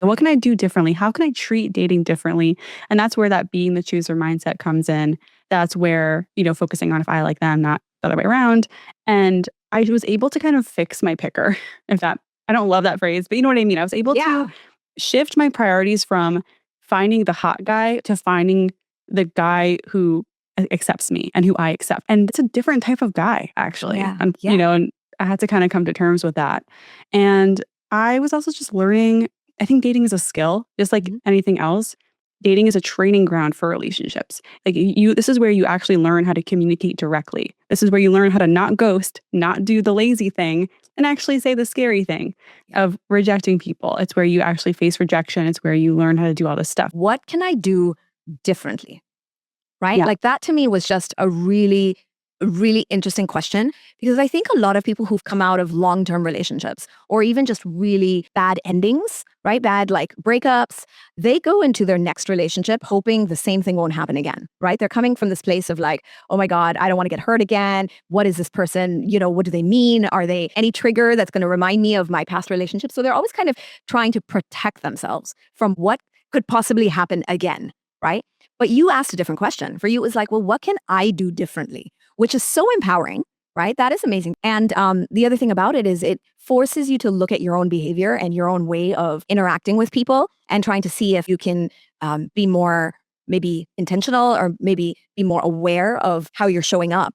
What can I do differently? How can I treat dating differently? And that's where that being the chooser mindset comes in. That's where, focusing on if I like them, not the other way around. And I was able to kind of fix my picker. If that, I don't love that phrase, but you know what I mean? I was able to Yeah. shift my priorities from finding the hot guy to finding the guy who accepts me and who I accept. And it's a different type of guy, actually. Yeah. And, Yeah. and I had to kind of come to terms with that. And I was also just learning, I think dating is a skill, just like Mhm. anything else. Dating is a training ground for relationships. Like this is where you actually learn how to communicate directly. This is where you learn how to not ghost, not do the lazy thing, and actually say the scary thing Yeah. of rejecting people. It's where you actually face rejection. It's where you learn how to do all this stuff. What can I do differently? Right? Yeah. Like that to me was just a really, really interesting question because I think a lot of people who've come out of long-term relationships or even just really bad endings, right? Bad like breakups, they go into their next relationship hoping the same thing won't happen again, right? They're coming from this place of like, oh my God, I don't want to get hurt again. What is this person? What do they mean? Are they any trigger that's going to remind me of my past relationship? So they're always kind of trying to protect themselves from what could possibly happen again, right? But you asked a different question. For you, it was like, well, what can I do differently? Which is so empowering, right? That is amazing. And the other thing about it is it forces you to look at your own behavior and your own way of interacting with people and trying to see if you can be more maybe intentional or maybe be more aware of how you're showing up